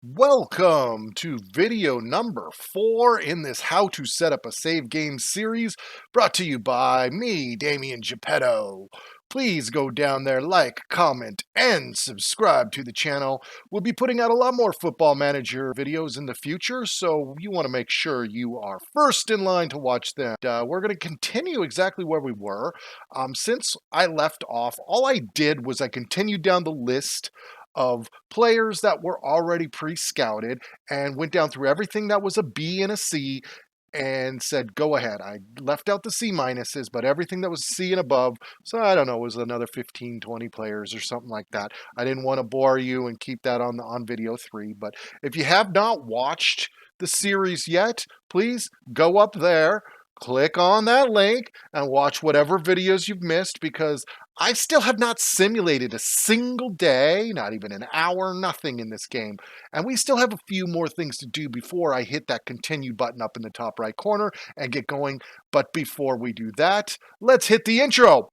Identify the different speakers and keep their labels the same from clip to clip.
Speaker 1: Welcome to video number 4 in this How to Set Up a Save Game series, brought to you by me, Damian Geppetto. Please go down there, like, comment, and subscribe to the channel. We'll be putting out a lot more Football Manager videos in the future, so you want to make sure you are first in line to watch them. We're going to continue exactly where we were. Since I left off, all I did was I continued down the list of players that were already pre-scouted and went down through everything that was a B and a C and said, go ahead. I left out the C minuses, but everything that was C and above, so I don't know, it was another 15, 20 players or something like that. I didn't want to bore you and keep that on video 3, but if you have not watched the series yet, please go up there, click on that link, and watch whatever videos you've missed, because I still have not simulated a single day, not even an hour, nothing in this game. And we still have a few more things to do before I hit that continue button up in the top right corner and get going. But before we do that, let's hit the intro.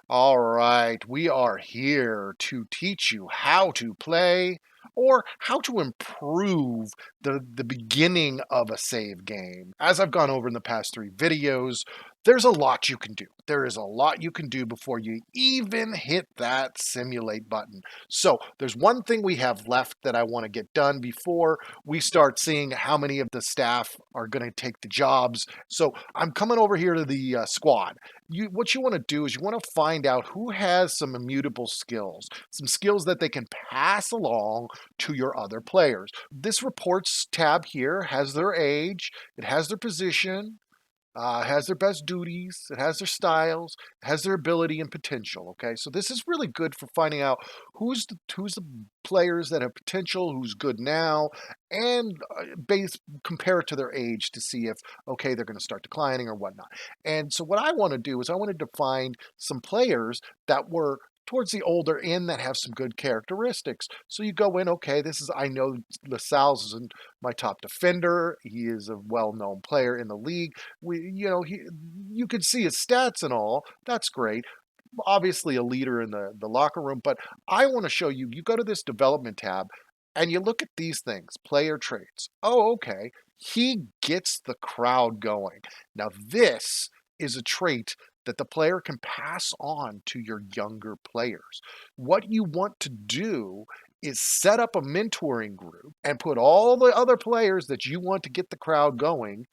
Speaker 1: All right, we are here to teach you how to play or how to improve the beginning of a save game. As I've gone over in the past 3 videos, there's a lot you can do. There is a lot you can do before you even hit that simulate button. So there's one thing we have left that I want to get done before we start seeing how many of the staff are going to take the jobs. So I'm coming over here to the squad. What you want to do is you want to find out who has some immutable skills, some skills that they can pass along to your other players. This reports tab here has their age, it has their position, has their best duties, it has their styles, it has their ability and potential. Okay, so this is really good for finding out who's the players that have potential, who's good now, and base compare it to their age to see if okay they're going to start declining or whatnot. And so what I want to do is I wanted to find some players that were towards the older end that have some good characteristics. So you go in, okay, this is I know LaSalle's is my top defender. He is a well-known player in the league. You could see his stats and all. That's great. Obviously a leader in the locker room, but I want to show you, you go to this development tab and you look at these things, player traits. Oh, okay. He gets the crowd going. Now this is a trait that the player can pass on to your younger players. What you want to do is set up a mentoring group and put all the other players that you want to get the crowd going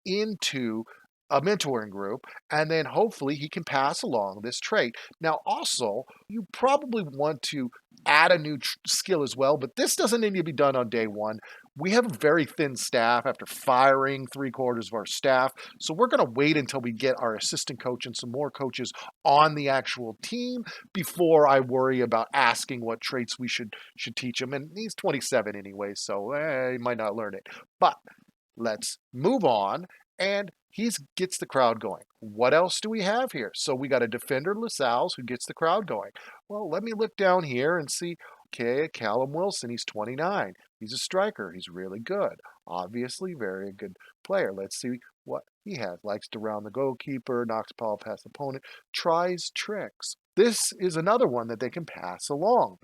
Speaker 1: into a mentoring group, and then hopefully he can pass along this trait. Now, also, you probably want to add a new skill as well, but this doesn't need to be done on day 1. We have a very thin staff after firing 3/4 of our staff, so we're going to wait until we get our assistant coach and some more coaches on the actual team before I worry about asking what traits we should teach him. And he's 27 anyway, so he might not learn it. But let's move on. And he gets the crowd going. What else do we have here? So we got a defender, LaSalle's, who gets the crowd going. Well, let me look down here and see. Okay, Callum Wilson, he's 29. He's a striker. He's really good. Obviously, very good player. Let's see what he has. Likes to round the goalkeeper, knocks ball past opponent, tries tricks. This is another one that they can pass along.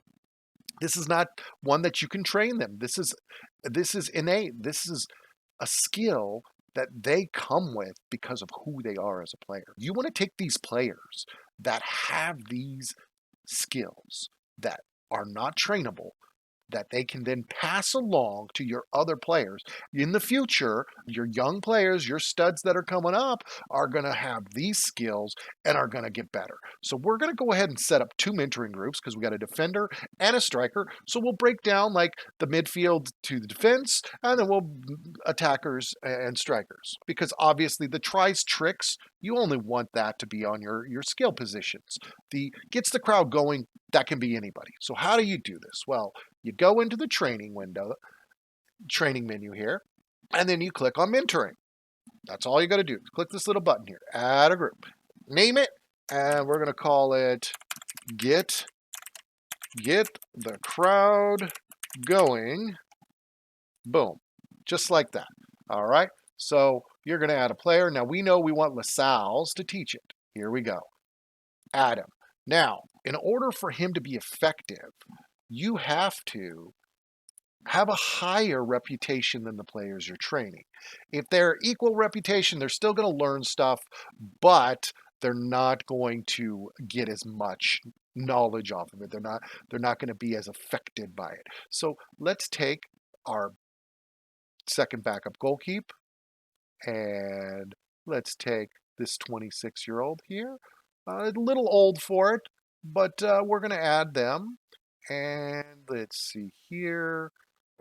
Speaker 1: This is not one that you can train them. This is innate. This is a skill that they come with because of who they are as a player. You want to take these players that have these skills that are not trainable, that they can then pass along to your other players. In the future, your young players, your studs that are coming up, are going to have these skills and are going to get better. So we're going to go ahead and set up 2 mentoring groups because we got a defender and a striker. So we'll break down like the midfield to the defense, and then we'll attackers and strikers. Because obviously the tries tricks, you only want that to be on your skill positions. The gets the crowd going, that can be anybody. So how do you do this? Well, you go into the training menu here, and then you click on mentoring. That's all you got to do. Click this little button here, add a group, name it, and we're going to call it get the crowd going. Boom, just like that. All right. So You're going to add a player. Now we know we want LaSalle's to teach it. Here we go. Add him. Now, in order for him to be effective, you have to have a higher reputation than the players you're training. If they're equal reputation, they're still going to learn stuff, but they're not going to get as much knowledge off of it. They're not going to be as affected by it. So let's take our second backup goalkeeper and let's take this 26-year-old here. A little old for it, but we're going to add them. And let's see here.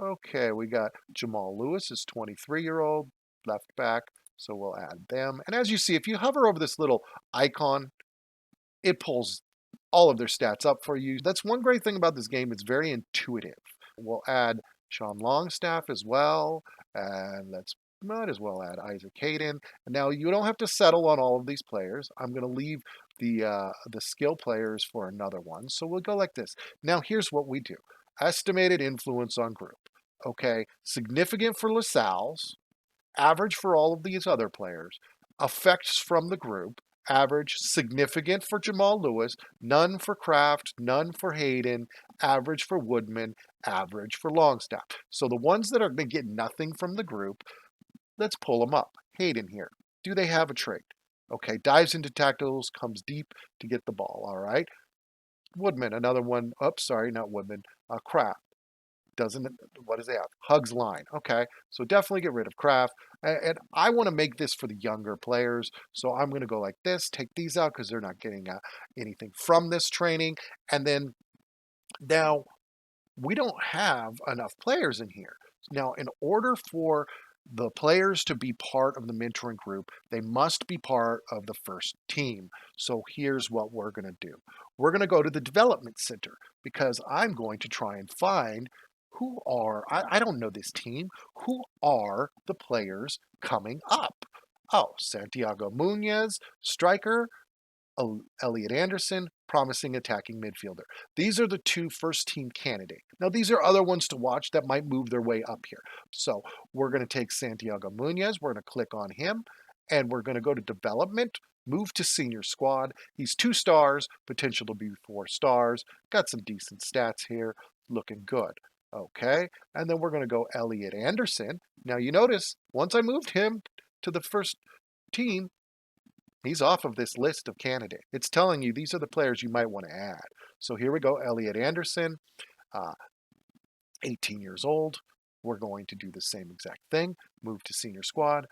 Speaker 1: Okay, we got Jamal Lewis is 23-year-old left back, so we'll add them. And as you see, if you hover over this little icon, it pulls all of their stats up for you. That's one great thing about this game. It's very intuitive. We'll add Sean Longstaff as well, and let's might as well add Isaac Hayden. Now you don't have to settle on all of these players. I'm going to leave the skill players for another one. So we'll go like this. Now here's what we do: estimated influence on group. Okay, significant for LaSalle's, average for all of these other players, effects from the group, average, significant for Jamal Lewis, none for Kraft, none for Hayden, average for Woodman, average for Longstaff. So the ones that are going to get nothing from the group, let's pull them up. Hayden here. Do they have a trait? Okay, dives into tackles, comes deep to get the ball. All right. Woodman, another one. Oops, sorry, not Woodman. Kraft. Doesn't, what does they have? Hugs line. Okay, so definitely get rid of Kraft. And I want to make this for the younger players, so I'm going to go like this, take these out because they're not getting anything from this training. And then now we don't have enough players in here. Now, in order for the players to be part of the mentoring group, they must be part of the first team. So here's what we're going to do. We're going to go to the development center because I'm going to try and find I don't know this team, who are the players coming up? Oh, Santiago Munoz, striker, Elliot Anderson, promising attacking midfielder. These are the two first team candidates. Now, these are other ones to watch that might move their way up here. So we're going to take Santiago Munoz. We're going to click on him, and we're going to go to development, move to senior squad. He's 2 stars, potential to be 4 stars. Got some decent stats here, looking good. Okay, and then we're going to go Elliot Anderson. Now, you notice, once I moved him to the first team, he's off of this list of candidates. It's telling you these are the players you might want to add. So here we go, Elliot Anderson, 18 years old. We're going to do the same exact thing. Move to senior squad,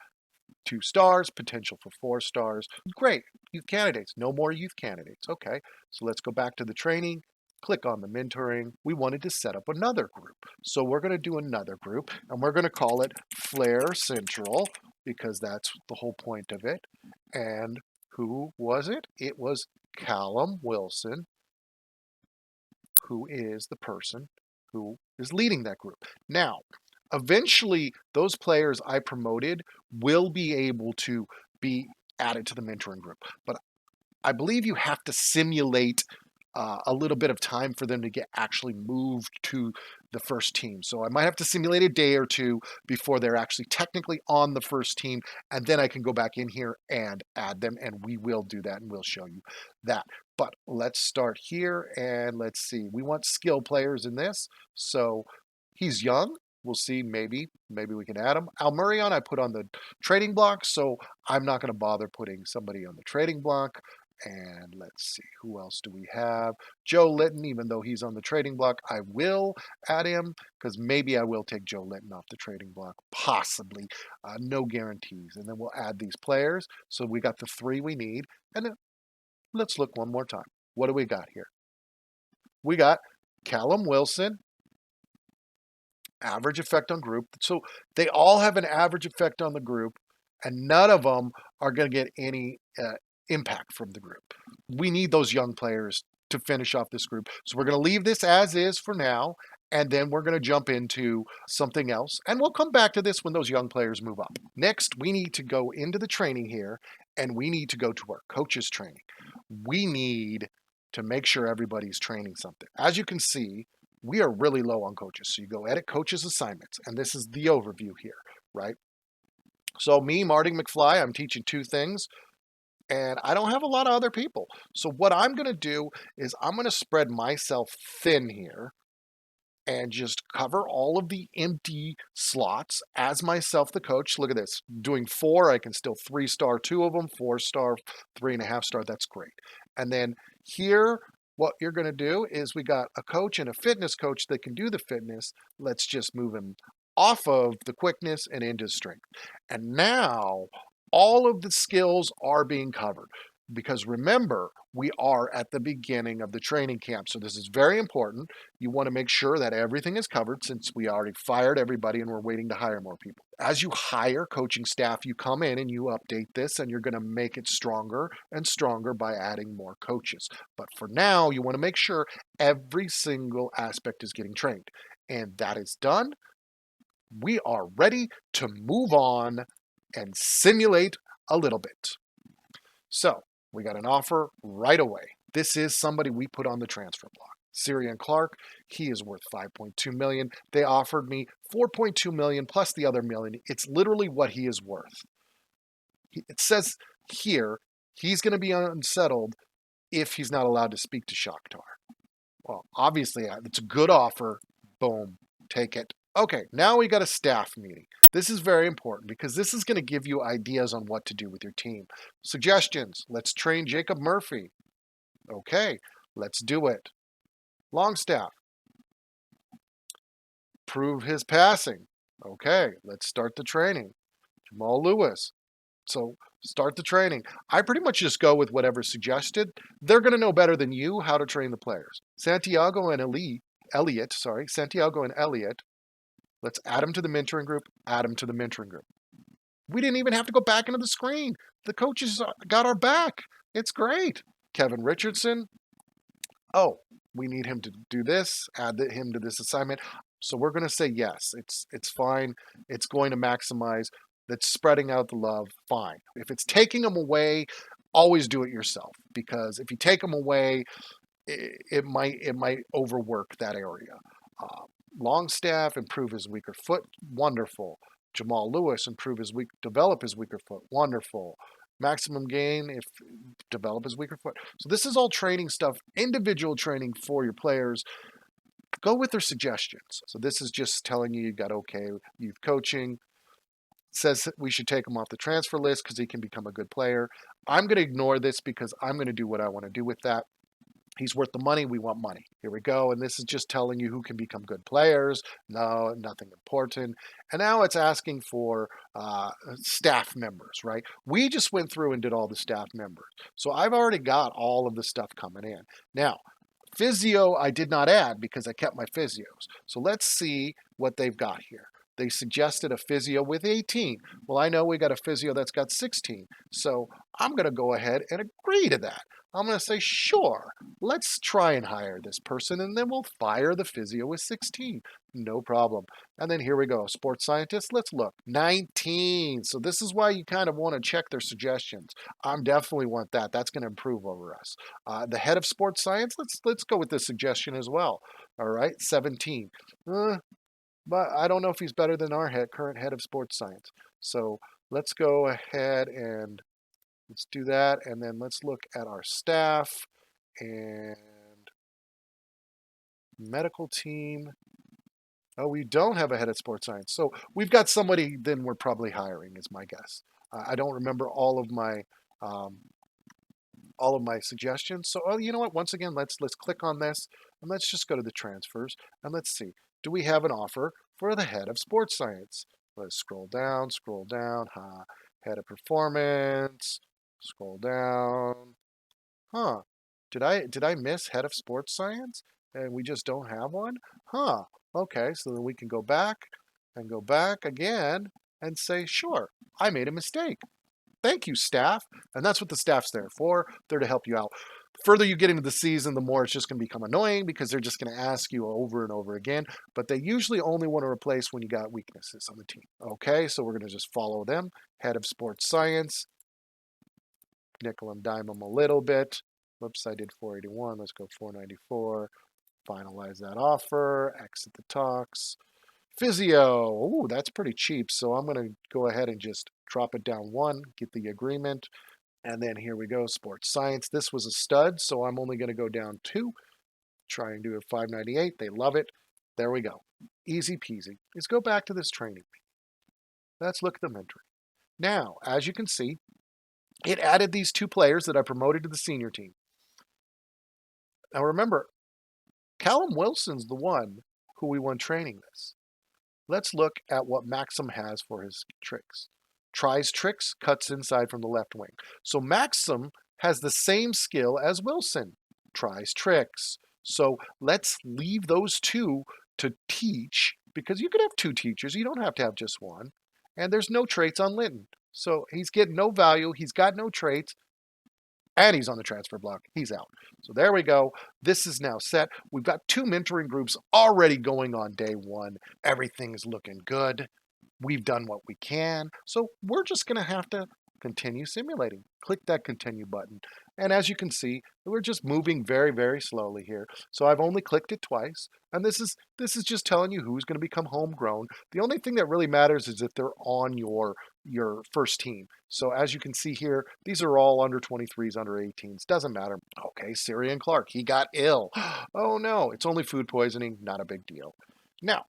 Speaker 1: 2 stars, potential for 4 stars. Great, youth candidates. No more youth candidates. Okay, so let's go back to the training. Click on the mentoring. We wanted to set up another group. So we're going to do another group, and we're going to call it Flair Central because that's the whole point of it. And who was it? It was Callum Wilson, who is the person who is leading that group. Now, eventually, those players I promoted will be able to be added to the mentoring group. But I believe you have to simulate a little bit of time for them to get actually moved to the first team. So I might have to simulate a day or two before they're actually technically on the first team. And then I can go back in here and add them. And we will do that and we'll show you that. But let's start here and let's see. We want skill players in this. So he's young. We'll see, maybe we can add him. Almurion, I put on the trading block, so I'm not going to bother putting somebody on the trading block. And let's see, who else do we have? Joe Litton, even though he's on the trading block, I will add him because maybe I will take Joe Litton off the trading block, possibly. No guarantees. And then we'll add these players. So we got the 3 we need. And then let's look one more time. What do we got here? We got Callum Wilson, average effect on group. So they all have an average effect on the group, and none of them are going to get any impact from the group. We need those young players to finish off this group. So we're going to leave this as is for now, and then we're going to jump into something else. And we'll come back to this when those young players move up. Next, we need to go into the training here, and we need to go to our coaches training. We need to make sure everybody's training something. As you can see, we are really low on coaches. So you go edit coaches assignments, and this is the overview here, right? So me, Marty McFly, I'm teaching two things, and I don't have a lot of other people. So what I'm going to do is I'm going to spread myself thin here and just cover all of the empty slots as myself, the coach. Look at this, doing four, I can still 3-star two of them, 4-star, 3.5-star. That's great. And then here, what you're going to do is we got a coach and a fitness coach that can do the fitness. Let's just move him off of the quickness and into strength. And now all of the skills are being covered because remember, we are at the beginning of the training camp. So this is very important. You want to make sure that everything is covered since we already fired everybody and we're waiting to hire more people. As you hire coaching staff, you come in and you update this and you're going to make it stronger and stronger by adding more coaches. But for now, you want to make sure every single aspect is getting trained. And that is done. We are ready to move on and simulate a little bit. So we got an offer right away. This is somebody we put on the transfer block. Sirian Clark, he is worth 5.2 million. They offered me 4.2 million plus the other million. It's literally what he is worth. It says here he's going to be unsettled if he's not allowed to speak to Shakhtar. Well, obviously, it's a good offer. Boom, take it. Okay, now we got a staff meeting. This is very important because this is going to give you ideas on what to do with your team. Suggestions. Let's train Jacob Murphy. Okay, let's do it. Longstaff. Prove his passing. Okay, let's start the training. Jamal Lewis. So start the training. I pretty much just go with whatever's suggested. They're going to know better than you how to train the players. Santiago and Santiago and Elliot. Let's add them to the mentoring group, add them to the mentoring group. We didn't even have to go back into the screen. The coaches got our back. It's great. Kevin Richardson. Oh, we need him to do this, add him to this assignment. So we're going to say yes. It's fine. It's going to maximize. That's spreading out the love. Fine. If it's taking them away, always do it yourself because if you take them away, it might overwork that area. Uh, Longstaff improve his weaker foot, wonderful. Jamal Lewis develop his weaker foot, wonderful. Maximum gain if develop his weaker foot. So this is all training stuff, individual training for your players. Go with their suggestions. So this is just telling you got okay youth coaching. Says that we should take him off the transfer list because he can become a good player. I'm going to ignore this because I'm going to do what I want to do with that. He's worth the money. We want money. Here we go. And this is just telling you who can become good players. No, nothing important. And now it's asking for staff members, right? We just went through and did all the staff members. So I've already got all of the stuff coming in. Now, physio, I did not add because I kept my physios. So let's see what they've got here. They suggested a physio with 18. Well, I know we got a physio that's got 16. So I'm going to go ahead and agree to that. I'm going to say, sure, let's try and hire this person, and then we'll fire the physio with 16. No problem. And then here we go. Sports scientist, let's look. 19. So this is why you kind of want to check their suggestions. I'm definitely want that. That's going to improve over us. The head of sports science, let's go with this suggestion as well. All right, 17. But I don't know if he's better than our current head of sports science. So let's go ahead and let's do that. And then let's look at our staff and medical team. Oh, we don't have a head of sports science. So we've got somebody then we're probably hiring is my guess. I don't remember um, all of my suggestions. So, oh, you know what? Once again, let's click on this and let's just go to the transfers and let's see. Do we have an offer for the head of sports science? Let's scroll down, scroll down. Head of performance. Scroll down. Huh. Did I miss head of sports science? And we just don't have one? Huh. Okay, so then we can go back and go back again and say, sure, I made a mistake. Thank you, staff. And that's what the staff's there for. They're to help you out. The further you get into the season, the more it's just going to become annoying because they're just going to ask you over and over again. But they usually only want to replace when you got weaknesses on the team. Okay, so we're going to just follow them. Head of sports science. Nickel and dime them a little bit. Whoops, I did 481. Let's go 494. Finalize that offer. Exit the talks. Physio. Ooh, that's pretty cheap. So I'm going to go ahead and just drop it down one, get the agreement. And then here we go, sports science. This was a stud, so I'm only going to go down two. Try and do a 598. They love it. There we go. Easy peasy. Let's go back to this training. Let's look at the mentoring. Now, as you can see, it added these two players that I promoted to the senior team. Now remember, Callum Wilson's the one who we won training this. Let's look at what Maxim has for his tricks. Tries tricks, cuts inside from the left wing. So Maxim has the same skill as Wilson. Tries tricks. So let's leave those two to teach, because you could have two teachers. You don't have to have just one. And there's no traits on Linton. So he's getting no value. He's got no traits. And he's on the transfer block. He's out. So there we go. This is now set. We've got two mentoring groups already going on day one. Everything's looking good. We've done what we can. So we're just going to have to continue simulating. Click that continue button. And as you can see, we're just moving very, very slowly here. So I've only clicked it twice. And this is just telling you who's going to become homegrown. The only thing that really matters is if they're on your first team. So as you can see here, these are all under 23s, under 18s. Doesn't matter. Okay, Syrian Clark, he got ill. Oh no, it's only food poisoning. Not a big deal. Now,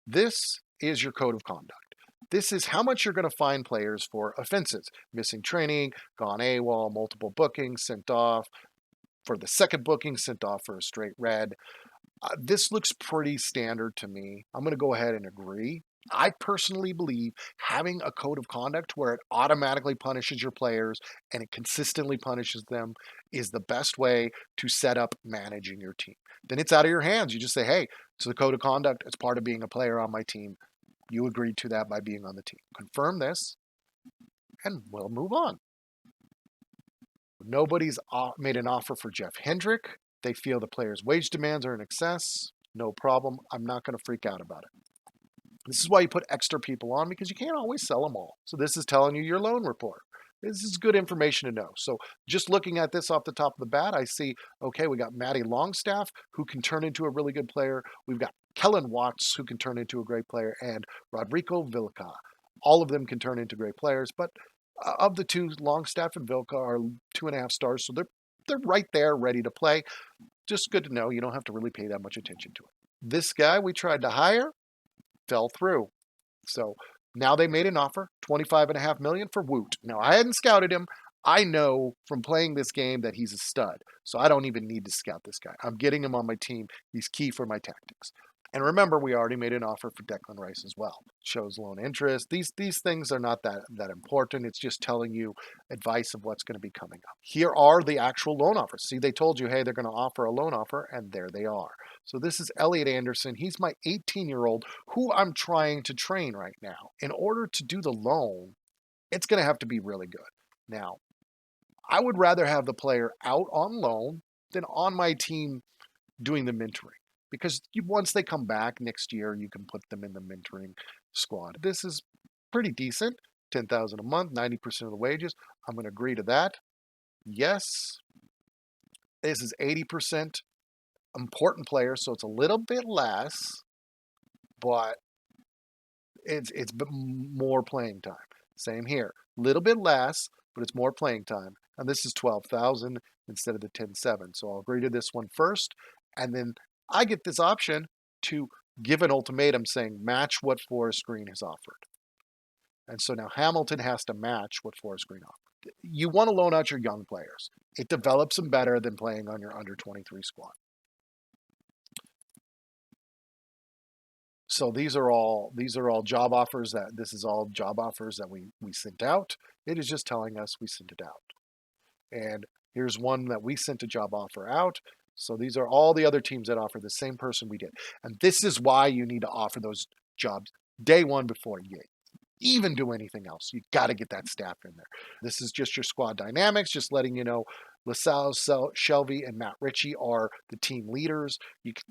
Speaker 1: this is your code of conduct. This is how much you're going to fine players for offenses. Missing training, gone AWOL, multiple bookings, sent off for the second booking, sent off for a straight red. This looks pretty standard to me. I'm going to go ahead and agree. I personally believe having a code of conduct where it automatically punishes your players and it consistently punishes them is the best way to set up managing your team. Then it's out of your hands. You just say, hey, it's the code of conduct. It's part of being a player on my team. You agreed to that by being on the team. Confirm this, and we'll move on. Nobody's made an offer for Jeff Hendrick. They feel the player's wage demands are in excess. No problem. I'm not going to freak out about it. This is why you put extra people on, because you can't always sell them all. So this is telling you your loan report. This is good information to know. So just looking at this off the top of the bat, I see, okay, we got Matty Longstaff, who can turn into a really good player. We've got Kellen Watts, who can turn into a great player, and Rodrigo Vilca. All of them can turn into great players, but of the two, Longstaff and Vilca are 2.5 stars, so they're right there, ready to play. Just good to know. You don't have to really pay that much attention to it. This guy we tried to hire fell through. So now they made an offer, $25.5 million for Woot. Now I hadn't scouted him. I know from playing this game that he's a stud. So I don't even need to scout this guy. I'm getting him on my team. He's key for my tactics. And remember, we already made an offer for Declan Rice as well. Shows loan interest. These things are not that important. It's just telling you advice of what's going to be coming up. Here are the actual loan offers. See, they told you, hey, they're going to offer a loan offer, and there they are. So this is Elliot Anderson. He's my 18-year-old who I'm trying to train right now. In order to do the loan, it's going to have to be really good. Now, I would rather have the player out on loan than on my team doing the mentoring. Because once they come back next year, you can put them in the mentoring squad. This is pretty decent. $10,000 a month, 90% of the wages. I'm going to agree to that. Yes. This is 80% important player, so it's a little bit less, but it's more playing time. Same here. Little bit less, but it's more playing time. And this is 12,000 instead of the 10,700. So I'll agree to this one first, and then I get this option to give an ultimatum saying match what Forest Green has offered. And so now Hamilton has to match what Forest Green offered. You want to loan out your young players. It develops them better than playing on your under 23 squad. So these are all job offers that we sent out. It is just telling us we sent it out. And here's one that we sent a job offer out. So these are all the other teams that offer the same person we did. And this is why you need to offer those jobs day one before you even do anything else. You got to get that staff in there. This is just your squad dynamics, just letting you know LaSalle, Shelby, and Matt Ritchie are the team leaders.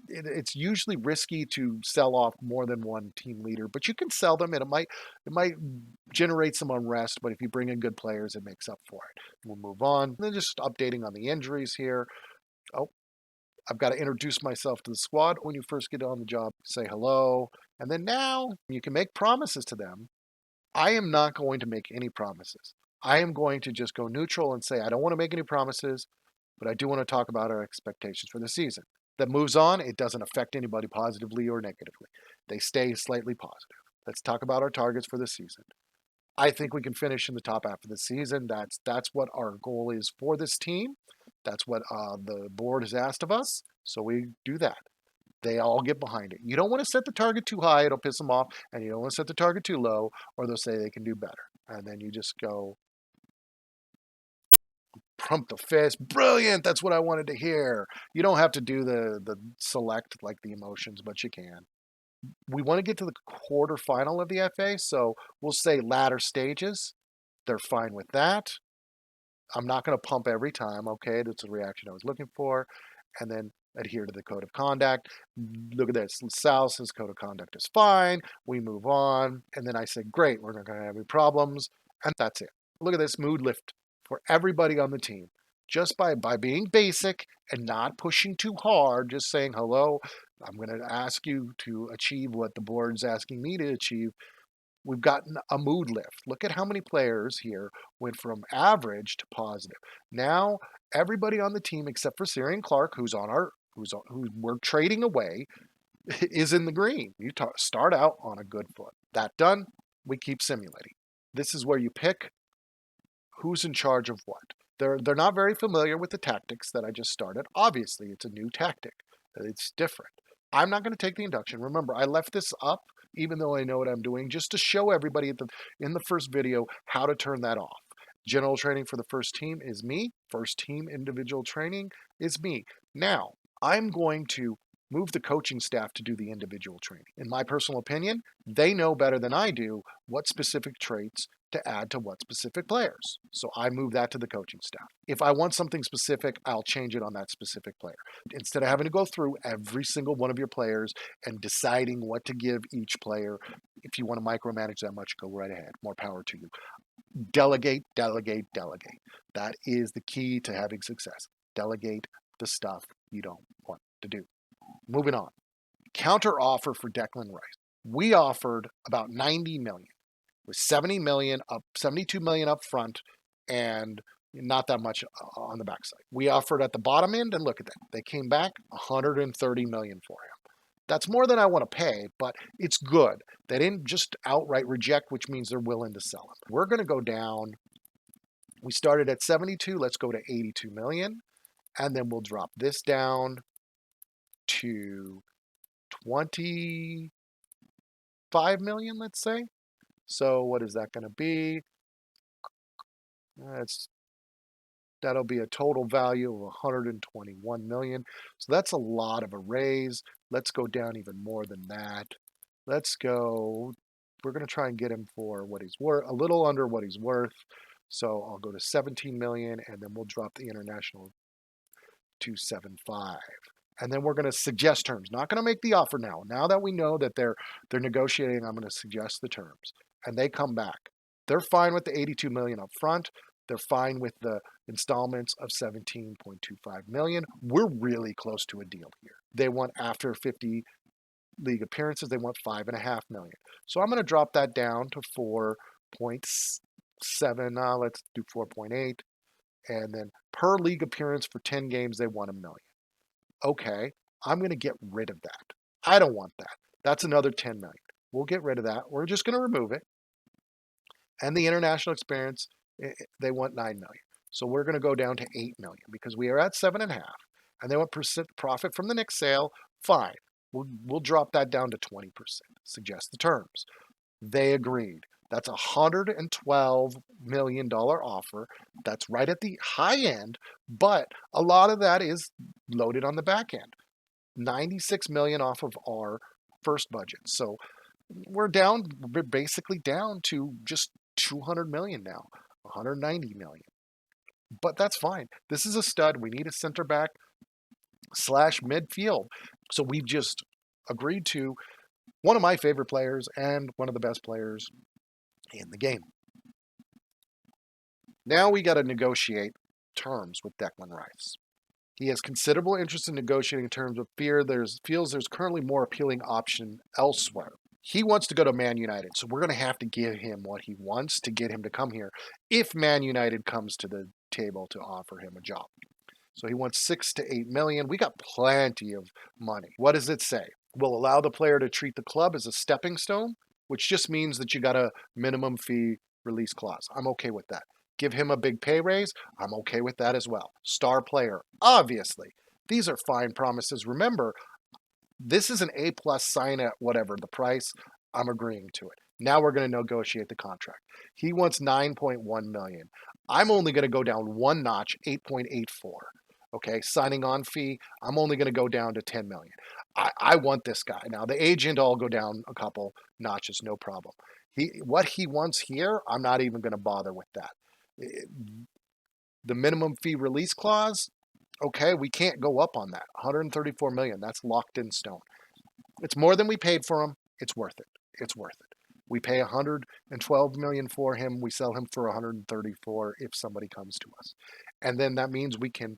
Speaker 1: It's usually risky to sell off more than one team leader, but you can sell them, and it might generate some unrest. But if you bring in good players, it makes up for it. We'll move on. And then just updating on the injuries here. Oh, I've got to introduce myself to the squad when you first get on the job, say hello, and then now you can make promises to them. I am not going to make any promises. I am going to just go neutral and say, I don't want to make any promises, but I do want to talk about our expectations for the season. That moves on, it doesn't affect anybody positively or negatively. They stay slightly positive. Let's talk about our targets for the season. I think we can finish in the top half of the season. That's what our goal is for this team. That's what the board has asked of us. So we do that. They all get behind it. You don't want to set the target too high, it'll piss them off, and you don't want to set the target too low, or they'll say they can do better. And then you just go pump the fist. Brilliant! That's what I wanted to hear. You don't have to do the select like the emotions, but you can. We want to get to the quarterfinal of the FA, so we'll say latter stages. They're fine with that. I'm not going to pump every time. Okay, that's the reaction I was looking for. And then adhere to the code of conduct. Look at this. Sal says code of conduct is fine. We move on. And then I say, great, we're not going to have any problems. And that's it. Look at this mood lift for everybody on the team. Just by being basic and not pushing too hard, just saying, hello, I'm going to ask you to achieve what the board's asking me to achieve. We've gotten a mood lift. Look at how many players here went from average to positive. Now everybody on the team except for Syrian Clark, who we're trading away, is in the green. You start out on a good foot. That done, we keep simulating. This is where you pick who's in charge of what. They're not very familiar with the tactics that I just started. Obviously, it's a new tactic. It's different. I'm not going to take the induction. Remember, I left this up even though I know what I'm doing, just to show everybody in the first video how to turn that off. General training for the first team is me. First team individual training is me. Now, I'm going to move the coaching staff to do the individual training. In my personal opinion, they know better than I do what specific traits to add to what specific players. So I move that to the coaching staff. If I want something specific, I'll change it on that specific player. Instead of having to go through every single one of your players and deciding what to give each player, if you want to micromanage that much, go right ahead. More power to you. Delegate, delegate, delegate. That is the key to having success. Delegate the stuff you don't want to do. Moving on. Counter offer for Declan Rice. We offered about 90 million. With 70 million up, 72 million up front, and not that much on the backside. We offered at the bottom end, and look at that. They came back 130 million for him. That's more than I want to pay, but it's good. They didn't just outright reject, which means they're willing to sell him. We're going to go down. We started at 72. Let's go to 82 million, and then we'll drop this down to 25 million, let's say. So what is that going to be? That'll be a total value of 121 million. So that's a lot of a raise. Let's go down even more than that. Let's go. We're going to try and get him for what he's worth, a little under what he's worth. So I'll go to 17 million, and then we'll drop the international to 75. And then we're going to suggest terms. Not going to make the offer now. Now that we know that they're negotiating, I'm going to suggest the terms. And they come back. They're fine with the 82 million up front. They're fine with the installments of 17.25 million. We're really close to a deal here. They want, after 50 league appearances, they want 5.5 million. So I'm going to drop that down to 4.7. Let's do 4.8. And then per league appearance for 10 games, they want $1 million. Okay, I'm going to get rid of that. I don't want that. That's another 10 million. We'll get rid of that. We're just going to remove it. And the international experience, they want 9 million. So we're going to go down to 8 million because we are at 7.5. And they want profit from the next sale. Fine. We'll drop that down to 20%. Suggest the terms. They agreed. That's a $112 million offer. That's right at the high end, but a lot of that is loaded on the back end. 96 million off of our first budget. So we're basically down to just 200 million now, 190 million. But that's fine. This is a stud. We need a center back / midfield. So we've just agreed to one of my favorite players and one of the best players in the game. Now we got to negotiate terms with Declan Rice. He has considerable interest in negotiating terms of feels there's currently more appealing option elsewhere. He wants to go to Man United, so we're going to have to give him what he wants to get him to come here if Man United comes to the table to offer him a job. So he wants 6 to 8 million. We got plenty of money. What does it say? Will allow the player to treat the club as a stepping stone, which just means that you got a minimum fee release clause. I'm okay with that. Give him a big pay raise. I'm okay with that as well. Star player, obviously. These are fine promises. Remember, this is an A plus sign at whatever the price. I'm agreeing to it. Now we're going to negotiate the contract. He wants 9.1 million. I'm only going to go down one notch, 8.84. Okay, signing on fee, I'm only going to go down to 10 million. I want this guy. Now the agent, I'll go down a couple notches, no problem. What he wants here, I'm not even going to bother with that. The minimum fee release clause, okay, we can't go up on that. 134 million, that's locked in stone. It's more than we paid for him. It's worth it. It's worth it. We pay 112 million for him. We sell him for 134 if somebody comes to us. And then that means we can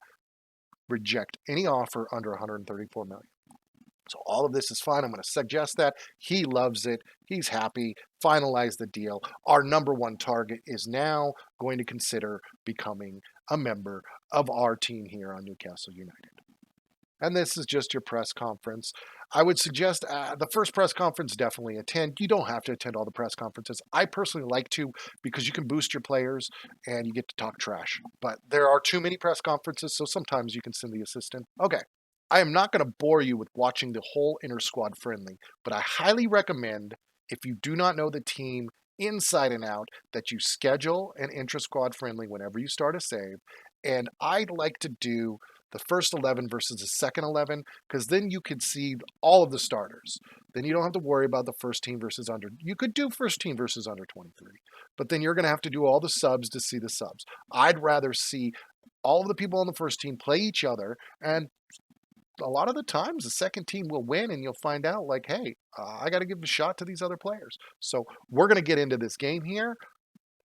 Speaker 1: reject any offer under 134 million. So all of this is fine. I'm going to suggest that. He loves it. He's happy. Finalize the deal. Our number one target is now going to consider becoming a member of our team here on Newcastle United. And this is just your press conference. I would suggest the first press conference, definitely attend. You don't have to attend all the press conferences. I personally like to because you can boost your players and you get to talk trash. But there are too many press conferences, so sometimes you can send the assistant. Okay. I am not going to bore you with watching the whole inter squad friendly, but I highly recommend, if you do not know the team inside and out, that you schedule an intra squad friendly whenever you start a save. And I'd like to do the first 11 versus the second 11 because then you can see all of the starters. Then you don't have to worry about the first team versus under. You could do first team versus under 23, but then you're going to have to do all the subs to see the subs. I'd rather see all of the people on the first team play each other, and a lot of the times the second team will win and you'll find out like, hey, I got to give a shot to these other players. So we're going to get into this game here.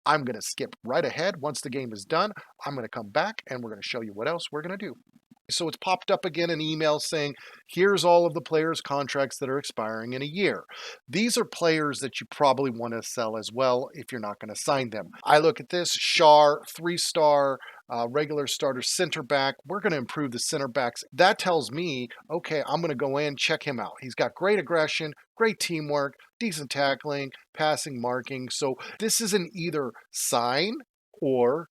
Speaker 1: I'm going to skip right ahead. Once the game is done, I'm going to come back and we're going to show you what else we're going to do. So it's popped up again an email saying, here's all of the players' contracts that are expiring in a year. These are players that you probably want to sell as well if you're not going to sign them. I look at this, Shar, 3-star, regular starter center back. We're going to improve the center backs. That tells me, okay, I'm going to go in, check him out. He's got great aggression, great teamwork, decent tackling, passing, marking. So this is an either sign or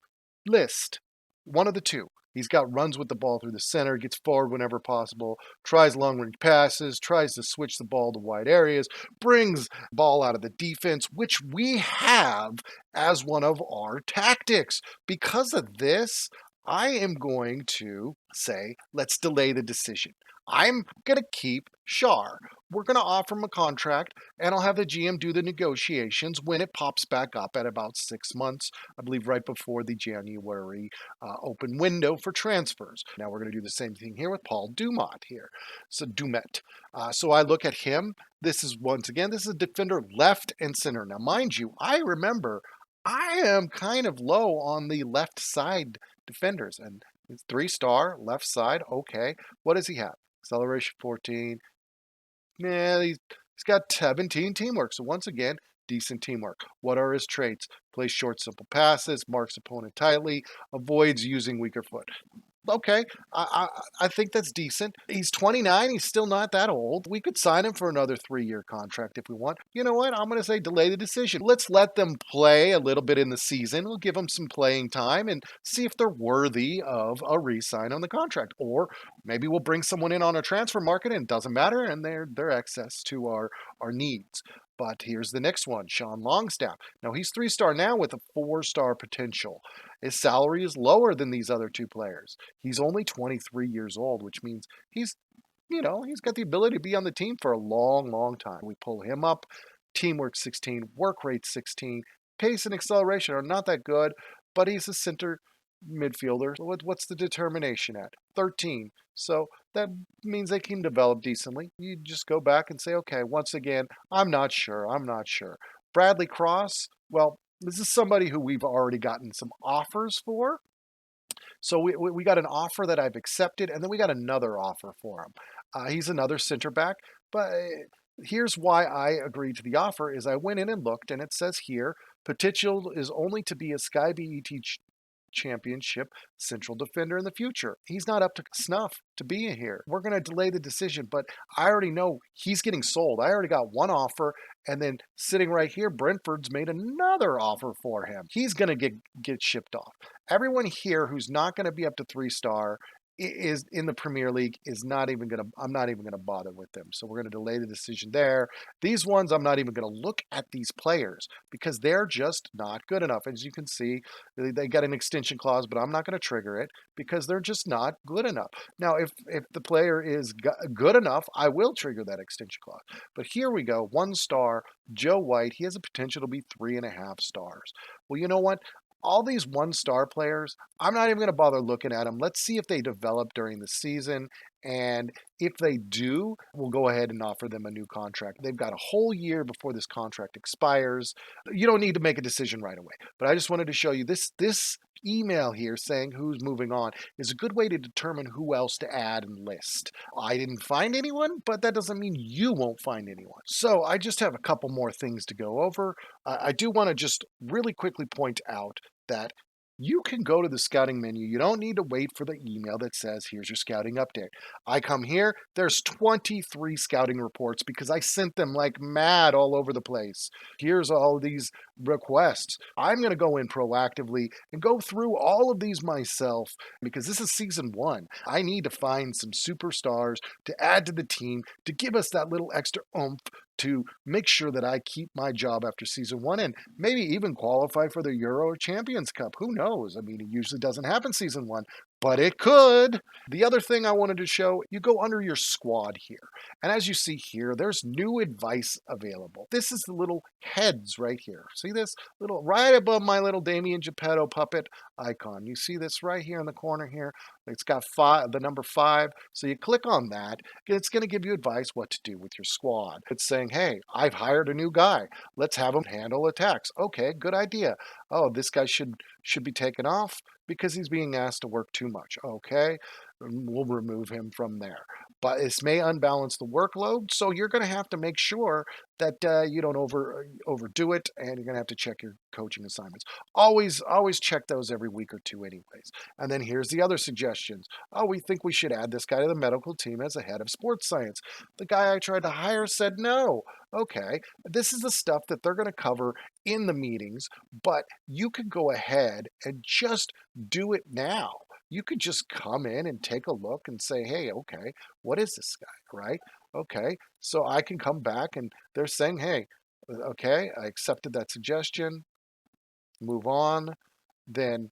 Speaker 1: list. One of the two. He's got runs with the ball through the center, gets forward whenever possible, tries long range passes, tries to switch the ball to wide areas, brings ball out of the defense, which we have as one of our tactics. Because of this, I am going to say, let's delay the decision. I'm going to keep Shar. We're going to offer him a contract, and I'll have the GM do the negotiations when it pops back up at about 6 months, I believe right before the January open window for transfers. Now we're going to do the same thing here with Paul Dumont here. So Dumet. So I look at him. This is a defender left and center. Now, mind you, I remember I am kind of low on the left side defenders, and it's 3-star left side. Okay, what does he have? Acceleration 14. Yeah, he's got 17 teamwork. So once again, decent teamwork. What are his traits? Plays short, simple passes, marks opponent tightly, avoids using weaker foot. Okay, I think that's decent. He's 29. He's still not that old. We could sign him for another 3-year contract if we want. You know what? I'm going to say delay the decision. Let's let them play a little bit in the season. We'll give them some playing time and see if they're worthy of a re-sign on the contract. Or maybe we'll bring someone in on a transfer market and it doesn't matter, and they're excess to our needs. But here's the next one, Sean Longstaff. Now he's 3-star now with a 4-star potential. His salary is lower than these other two players. He's only 23 years old, which means he's got the ability to be on the team for a long, long time. We pull him up. Teamwork 16, work rate 16, pace and acceleration are not that good, but he's a center midfielder. So what's the determination at? 13. So that means they can develop decently. You just go back and say, okay, once again, I'm not sure. Bradley Cross, well, this is somebody who we've already gotten some offers for. So we got an offer that I've accepted, and then we got another offer for him. He's another center back, but here's why I agreed to the offer is I went in and looked, and it says here potential is only to be a Sky BET championship central defender in the future. He's not up to snuff to be here. We're going to delay the decision, but I already know he's getting sold. I already got one offer, and then sitting right here, Brentford's made another offer for him. He's going to get shipped off. Everyone here who's not going to be up to 3-star is in the Premier League is not even going to I'm not even going to bother with them. So we're going to delay the decision there. These ones I'm not even going to look at these players because they're just not good enough. As you can see, they got an extension clause, but I'm not going to trigger it because they're just not good enough. Now, if the player is good enough, I will trigger that extension clause. But here we go, 1-star, Joe White. He has a potential to be 3.5 stars. Well, you know what? All these 1-star players, I'm not even going to bother looking at them. Let's see if they develop during the season. And if they do, we'll go ahead and offer them a new contract. They've got a whole year before this contract expires. You don't need to make a decision right away. But I just wanted to show you this email here saying who's moving on is a good way to determine who else to add and list. I didn't find anyone, but that doesn't mean you won't find anyone. So I just have a couple more things to go over. I do want to just really quickly point out that you can go to the scouting menu. You don't need to wait for the email that says, here's your scouting update. I come here, there's 23 scouting reports because I sent them like mad all over the place. Here's all these requests. I'm going to go in proactively and go through all of these myself because this is season 1. I need to find some superstars to add to the team to give us that little extra oomph to make sure that I keep my job after season 1 and maybe even qualify for the Euro Champions Cup. Who knows? I mean, it usually doesn't happen season 1, but it could. The other thing I wanted to show, you go under your squad here. And as you see here, there's new advice available. This is the little heads right here. See this little right above my little Damien Geppetto puppet icon. You see this right here in the corner here? It's got the number 5. So you click on that. It's going to give you advice what to do with your squad. It's saying, hey, I've hired a new guy. Let's have him handle attacks. Okay, good idea. Oh, this guy should be taken off because he's being asked to work too much. Okay, we'll remove him from there. But this may unbalance the workload, so you're going to have to make sure that you don't overdo it, and you're going to have to check your coaching assignments. Always check those every week or two, anyways. And then here's the other suggestions. Oh, we think we should add this guy to the medical team as a head of sports science. The guy I tried to hire said no. Okay, this is the stuff that they're going to cover in the meetings, but you can go ahead and just do it now. You could just come in and take a look and say, hey, okay, what is this guy, right? Okay, so I can come back and they're saying, hey, okay, I accepted that suggestion, move on. Then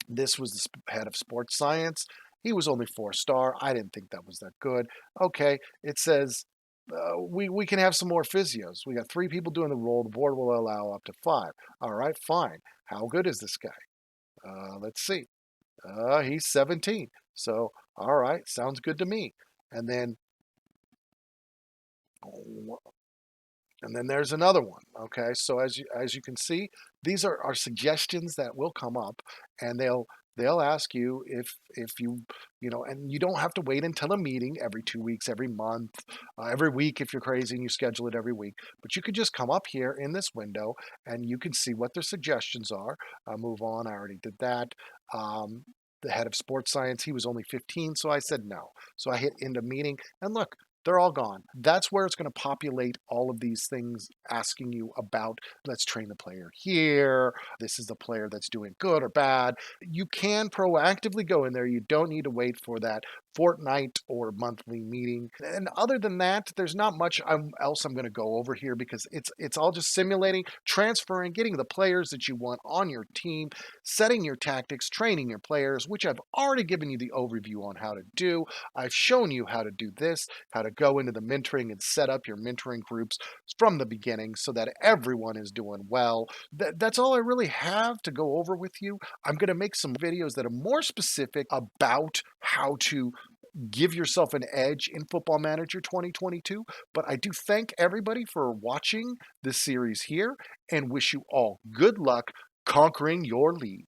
Speaker 1: this was the head of sports science. He was only 4-star. I didn't think that was that good. Okay, it says we can have some more physios. We got 3 people doing the role. The board will allow up to 5. All right, fine. How good is this guy? Let's see. He's 17. So, all right, sounds good to me. And then there's another one. Okay, so as you can see, these are suggestions that will come up, and they'll ask you if and you don't have to wait until a meeting every 2 weeks, every month, every week if you're crazy and you schedule it every week. But you could just come up here in this window and you can see what their suggestions are. Move on. I already did that. The head of sports science, he was only 15, so I said no. So I hit end of meeting, and look, they're all gone. That's where it's going to populate all of these things asking you about, let's train the player here. This is the player that's doing good or bad. You can proactively go in there. You don't need to wait for that fortnight or monthly meeting. And other than that, there's not much else I'm going to go over here because it's all just simulating, transferring, getting the players that you want on your team, setting your tactics, training your players, which I've already given you the overview on how to do. I've shown you how to do this, how to go into the mentoring and set up your mentoring groups from the beginning so that everyone is doing well. That's all I really have to go over with you. I'm going to make some videos that are more specific about how to give yourself an edge in Football Manager 2022. But I do thank everybody for watching this series here and wish you all good luck conquering your league.